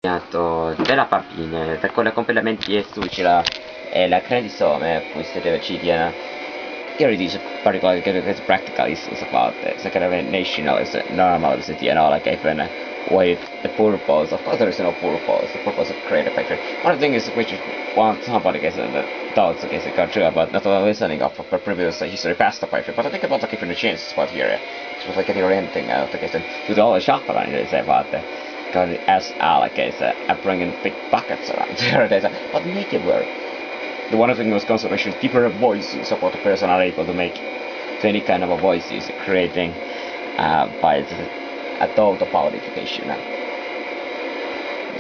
della papine, da quella completamente suicida e la credisome, queste deve ci diana. Here it is particularly because practical issues about it. So kind of a national is normal is it, like even with the purpose. Of course there is no purpose. The purpose of create a picture. One of the things which want somebody gets in the thoughts okay so true about not only listening of a previous history past the picture, but I think about like if in the change spot here. It was like getting anything out okay so to the all shop around here say about the God as allocates bringing big buckets around here. But make it work. The one thing was conservation, different voices about the person are able to make to any kind of a voices creating by a thought about education.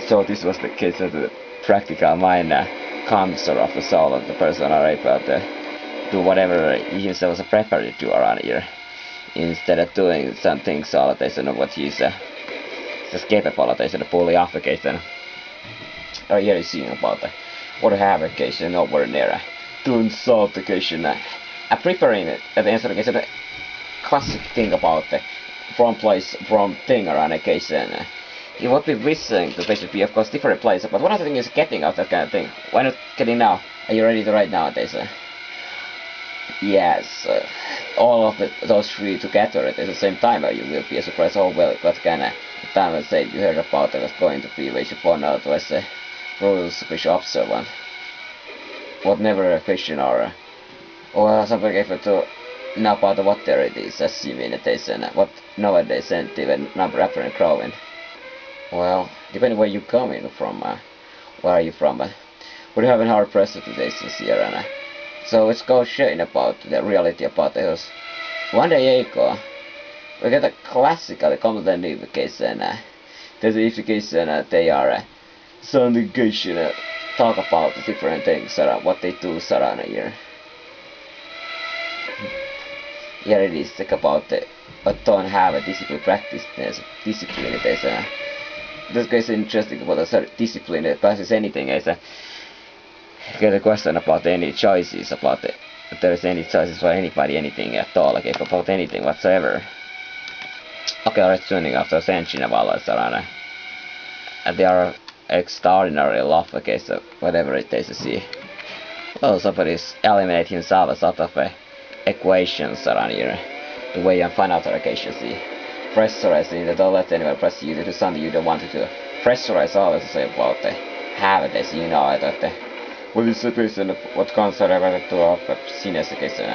So this was the case of the practical mind cancer of the soul of the person are able to do whatever he himself was prepared to do around here instead of doing something solidation of what he's capable of the fully application or here is seeing about the or have occasion over there doing salt occasion preparing it at the answer the classic thing about the from place from thing around occasion you would be wishing that they should be of course different places but one of the things is getting out that kind of thing. Why not getting now? Are you ready to write nowadays? Yes, all of those three together at the same time you will be surprised oh well what kind of time I said you heard about it was going to be which upon out was rules which observant. What never a question or something if to know about what there it is as minutes and what nowadays sent even number after and growing. Well, depending where you coming from, where are you from? We're having hard press today since here and so let's go sharing about the reality about the house. One day ago we got a classical content case and there's the education they are some education talk about the different things what they do around here. Here it is talk about but don't have a discipline practice discipline it is this is interesting about the discipline it passes anything is get a question about any choices about it if there is any choices for anybody anything at all like about anything whatsoever. Okay, alright, tuning after ascension of all around and they are extraordinary love okay so whatever it is to see. Well somebody's eliminate himself as out of equations around here the way you find out equations see pressurizing that don't let anyone press you to do something you don't want to do. Pressurize always to say about the habit as you know that what is the person what concept about to of sinus occasion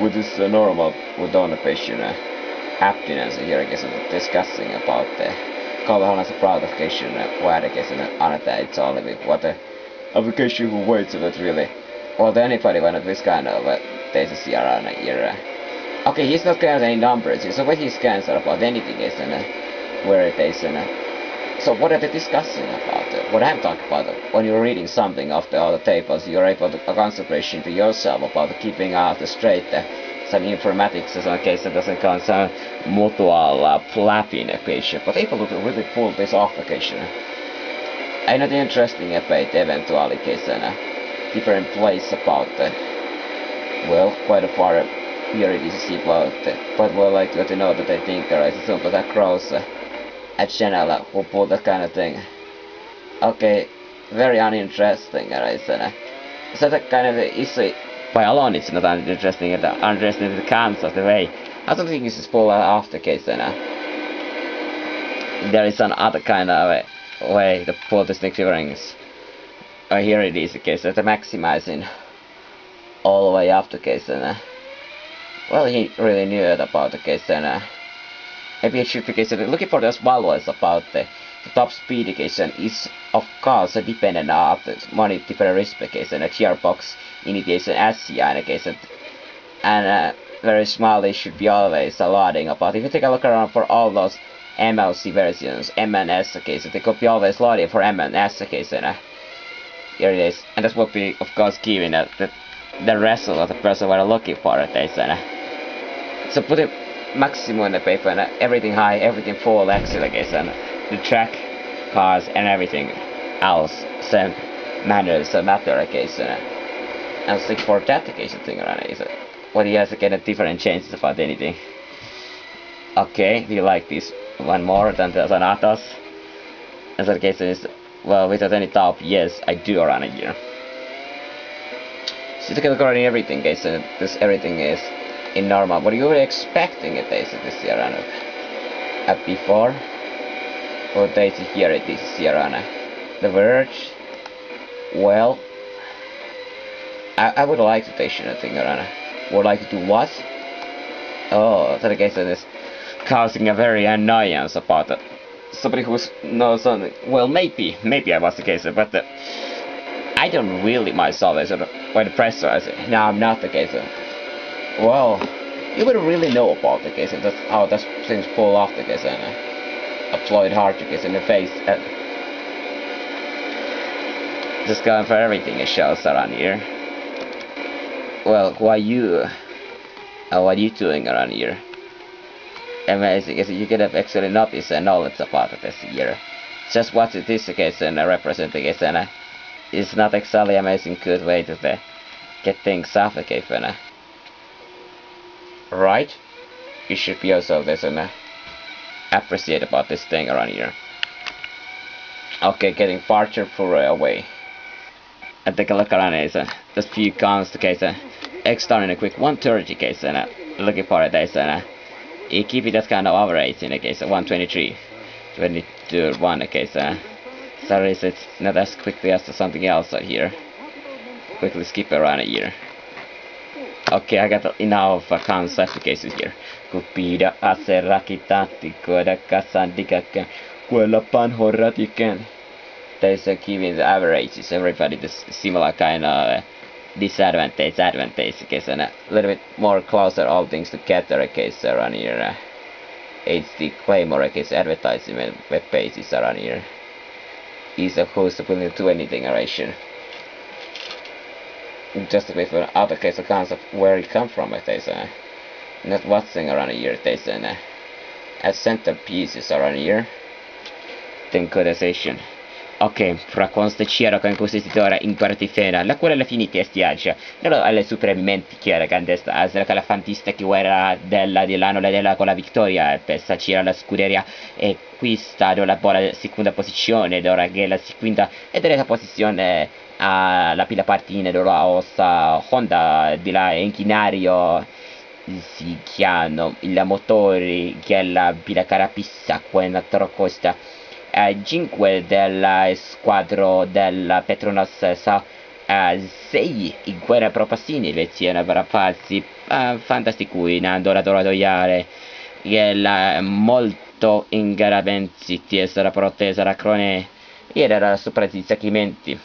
what is normal with on the patient happiness here I guess discussing about the call on as a proud occasion where I guess on it it's only what the application who waits of it really well anybody when this kind of data see around here. Okay, he's not getting any numbers so what he scans are about anything is where it is so what are they discussing about what I'm talking about when you're reading something off the other tables you're able to concentration to yourself about keeping out the straight some informatics in some case that doesn't concern mutual flapping equation but able to really pull this off occasion. I know the interesting about eventually case different place about well quite a far here it is to see about but well like to know that I think there is a simple that cross a channel who pull that kind of thing. Okay, very uninteresting right so that kind of issue by alone it's not uninteresting it's uninteresting the concept the way I don't think this is full after case there is an other kind of way to pull the stick figurings here it is the case that maximizing all the way up the case well he really knew it about the case maybe it should be case looking for those values about the top speed case is of course dependent on the many different respects and a gearbox indication SCI in a case and very small they should be always loading about if you take a look around for all those MLC versions MNS case they could be always loading for MNS case here it is and that would be of course giving the result of the person we're looking for it is so put it maximum in the paper and everything high everything full acceleration the track cars and everything else same manners matter occasion and stick for that occasion thing around it what he has to get a different changes about anything. Okay, we like this one more than the others In that case, is well, without any top, yes, I do around here. So to regarding everything, guys, this everything is in normal. What you were expecting it is this year at before, or days here it is here on the verge. Well, I would like to take anything around. Would like to do what? Oh, that case is causing a very annoyance about it. Somebody who's knows something. Well, maybe I was the case, but I don't really myself as by the pressure. I say, no, I'm not the case. Well, you would really know about the case. That's how that things pull off the case and applied hard to case in the face. Just going for everything it shows around here. Well, what are you doing around here? Amazing, is you can have excellent notice and knowledge about it this year. Just what it is the case and representing it and it's not exactly amazing good way to get things off the case and right? You should be also this and appreciate about this thing around here. Okay, getting farther further away. And take a look around it, just few cons to case X down in a quick 130 case and looking for it is and you keep it as kind of average in a case 123 22 1 case sorry it's not as quickly as something else out here. Quickly skip around here. Okay, I got enough concept cases here. Cupida aserrachitanti coda casandicacan quella panhorratican. There's giving the averages everybody this similar kind of disadvantage, advantage case and a little bit more closer all things together case around here. It's the claimer case advertisement web pages around here. Is a host willing to do anything aration. Just a bit for other case of concept where it come from it is not what's around here it is as centerpieces around here. Synchrotization. Ok, fraconste c'era con costitutora in quartifera, la quale alla fine testiagia, non alle sopravviventi che era grandesta, asra che la fantista che era dell'anno della con la vittoria, pessa c'era la scuderia e qui sta la buona seconda posizione, d'ora che la seconda e terza posizione alla pila partine d'ora ossa Honda di là inchinario si chiamano il motore che la pila carapissa quella trocosta. 5 della squadra della Petronas sa 6 in guerra propassini lezione per farsi fantastico in andora doiare e molto in gara pensi ti essere protesa la crone era sopra i sacchimenti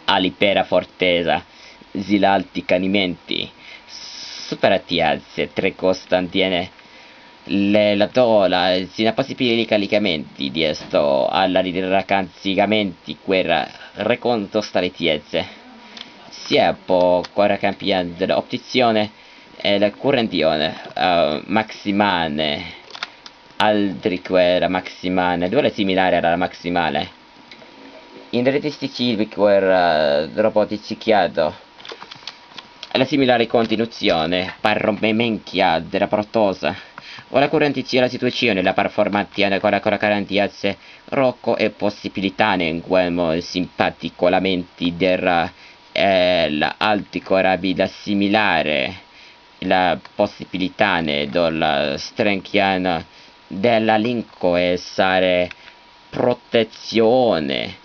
all'ipera fortesa zilalti canimenti superatiazze 3 costantiene la tola si possibili calicamenti di esto alla raccanzigamenti guerra reconto staretiezze sia po' guerra campione dell'opzione e la correntione maximale altri guerra maximale due similare alla maximale in retistici guerra robotici chiado la similare continuazione parromemenchia della protosa o la corrente sia la situazione la performanza con la garantiazze rocco e possibilità in quel simpaticolamenti della alti corabile similare la possibilità della strenchiana della linko e sare protezione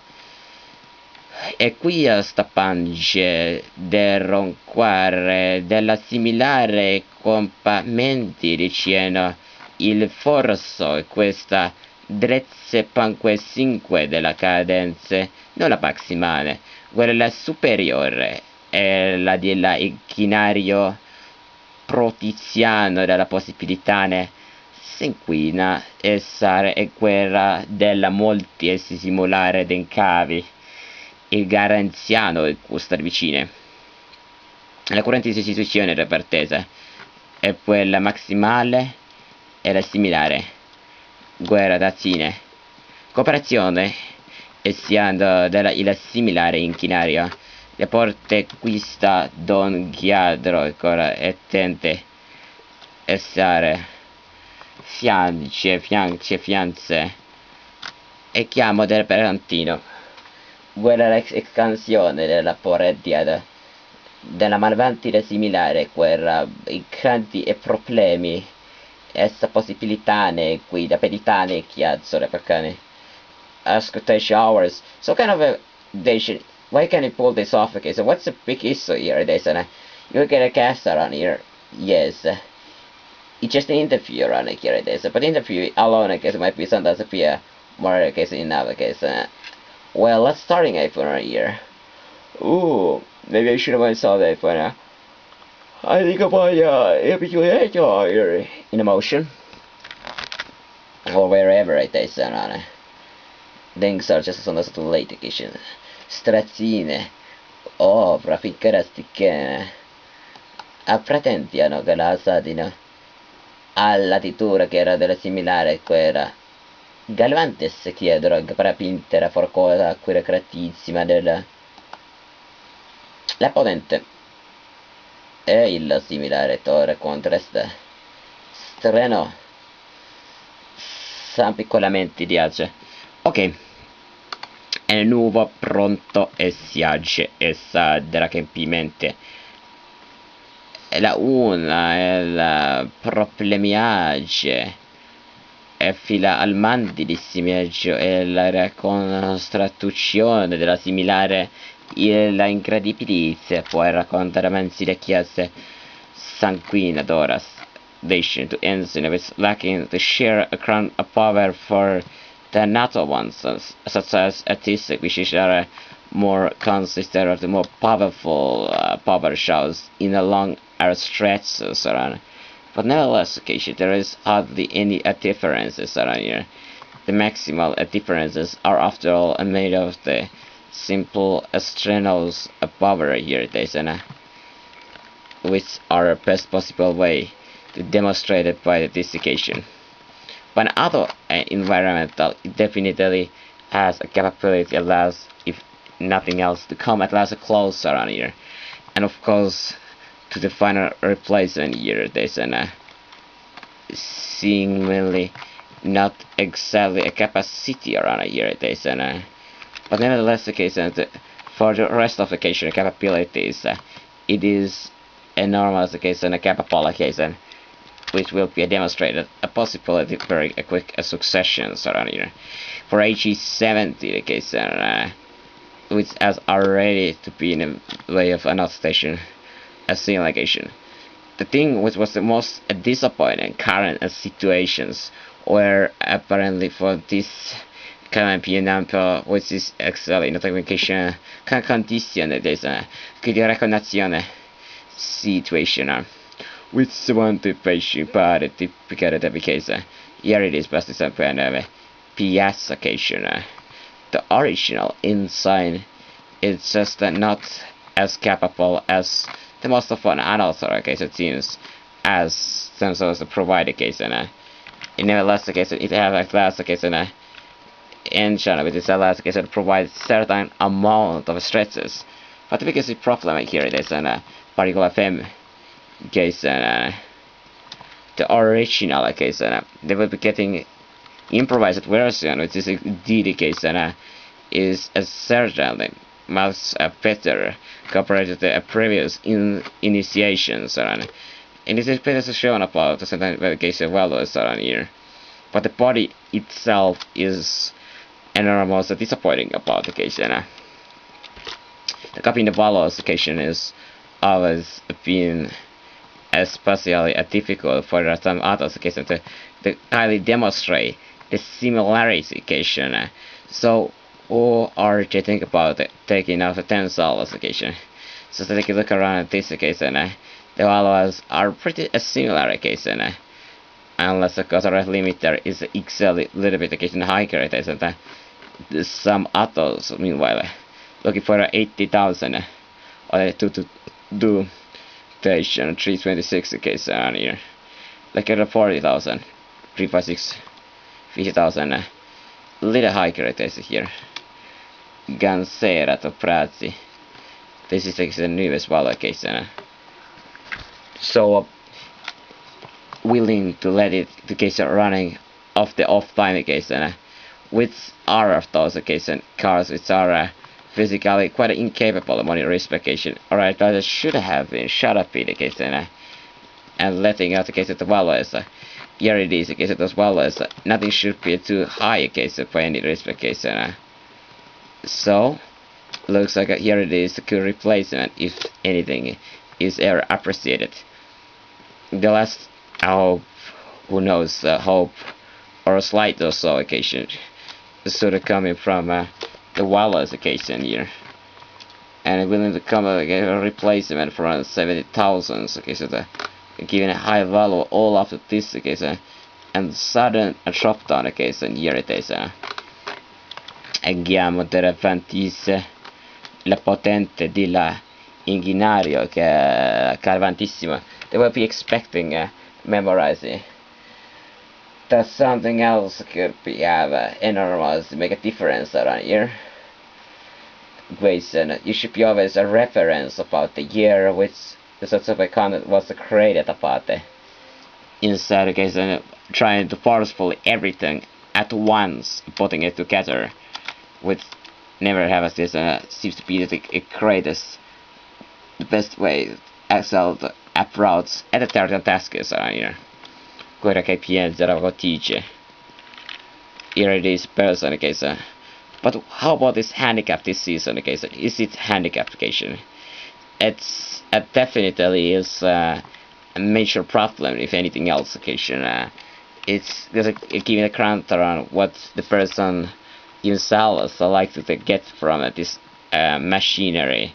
e qui sta pange del ronquare della similare compamenti ricena il forso e questa drezze panque 5 della cadenze non la maximale quella superiore è la della inchinario protiziano della possibilità s'inquina e sare e quella della molti e si simulare d'encavi il garanziano e costa vicine la corrente di situazione repartesa e quella maximale e la similare guerra d'azione cooperazione e siando della il similare inchinario le porte quista don chiadro ancora e tente essere fiance e chiamo del Perantino, quella l'escansione della poredia della malvantile similare quella i grandi e problemi essa possibilità ne guida peditane chiazzole perché ascoltation hours so kind of a they should why can't you pull this off okay so what's the big issue here they said you get a caster on here yes it's just an interview on here they said but interview alone I guess it might be sometimes appear more I guess enough I guess well let's starting iPhone here ooh maybe I should have installed the iPhone I think about here in emotion or wherever it is on things are just on the too late occasion strazzine opera piccarastiche appretentiano che la sadina alla titura che era della similare quella galvantes chiedono che per pintera forcosa quella gratissima della la potente e il similare torre contrasta strano san piccolamente diace ok è nuovo pronto e si agge e sa della campimente la una è la problemiage e fila al mandi di simieggio e la ricostruzione della similare e la incredibilità può raccontare mensile chiese sanguina d'oras nation to ensign with lacking the sheer crown of power for the NATO ones such as artistic which are more consistent of the more powerful power shows in a long stretches around. But nevertheless, occasion there is hardly any differences around here. The maximal differences are after all made of the simple externals power here, which are the best possible way to demonstrate it by this occasion. But other environmental it definitely has a capability allows if nothing else to come at last close around here. And of course to the final replacement here there's seemingly not exactly a capacity around here there's but nevertheless the case for the rest of the case capabilities it is enormous case and a capable case which will be demonstrated a possibility very quick successions around here for HE70 the case which has already to be in a way of another station a simulation. The thing which was the most disappointing current situations were apparently for this campaign number which is actually in the communication condition there's a good recognition situation which one to patient but it typical the case here it is but it's a PS occasion the original inside is just not as capable as the most of an unauthorized case it seems as themselves the provider case in nevertheless the case it has a class case in engine which is a last case that provides certain amount of stresses but the biggest problem here is a particular FM case the original case they will be getting improvised version which is indeed the case is certainly much better compared to the previous initiations and it is better shown about the certain case values around here but the body itself is enormously disappointing about the case the copying the values occasion is always been especially difficult for some others occasion to highly demonstrate the similarity occasion so or you think about taking out the 10 solos occasion. So take a look around this occasion the values are pretty similar occasion unless the customer limiter is actually a little bit occasion higher some others meanwhile looking for 80,000 or to do station 326 occasion here like at 40,000 356 50,000 little higher it is here Ganserat Prazi. This is the newest value case so willing to let it the case running off the off time case which are of those occasion cars which are physically quite incapable of money occasion, or rather should have been shut up in the case and letting out the case of the values. Here it is the case of those values. Nothing should be too high a case for any occasion. So looks like here it is a good replacement if anything is ever appreciated. The last hope, who knows, hope or a slight or so occasion sort of coming from the wireless occasion here, and willing to come a replacement for around 70,000. Okay, so the giving a high value all after this occasion, and sudden drop down occasion here it is. Aghiamo davanti la potente di la inghinario che è carvantissimo. They will be expecting memorizing that something else could be have enormous make a difference around here. Question: you should be always a reference about the year which the sort of a content was created about it. Instead of case trying to forcefully everything at once, putting it together, which never have this seems to be the greatest, the best way excelled approach at the territorial tasks around here. Quella che piensa la teacher. Here it is person case. But how about this handicap this season case? Is it handicap occasion? It's definitely is a major problem if anything else occasion. It's giving a counter on what the person himself like to get from this machinery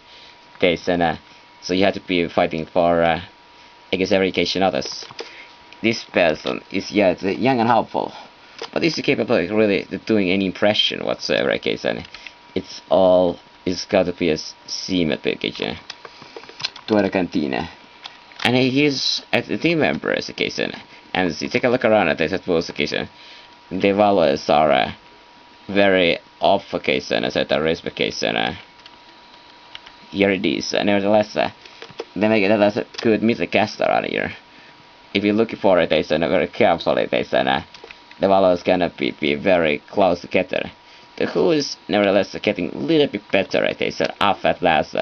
case, and so you have to be fighting for I guess every occasion others. This person is yet young and hopeful, but is capable of really doing any impression whatsoever case, and it's all it's got to be a seam application to the cantina. And he is at the team members occasion, and see, take a look around at this at both occasion. The values are very off occasion as at the race occasion. Here it is. Nevertheless, they make it as a good middle caster around here. If you're looking for it, it's very carefully, the values gonna be very close together. The who is nevertheless getting a little bit better at this off at last.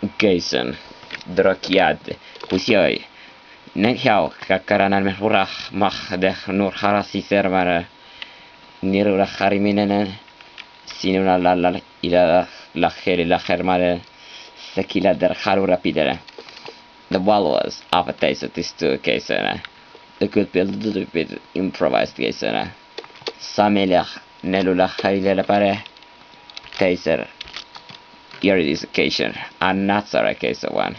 Occasion. Drokiad. Kusioi. Nekhau kakaranan mehurah mah deh nur harasi sermara. Nirura hariminen. Sinuna lala ila laheri lahermare. Sekila der haru rapidere. The values of a taste of this two case, it could be a little bit improvised case. Samelia Nelula Haile Pare Taser. Here it is occasion, and not a case of one.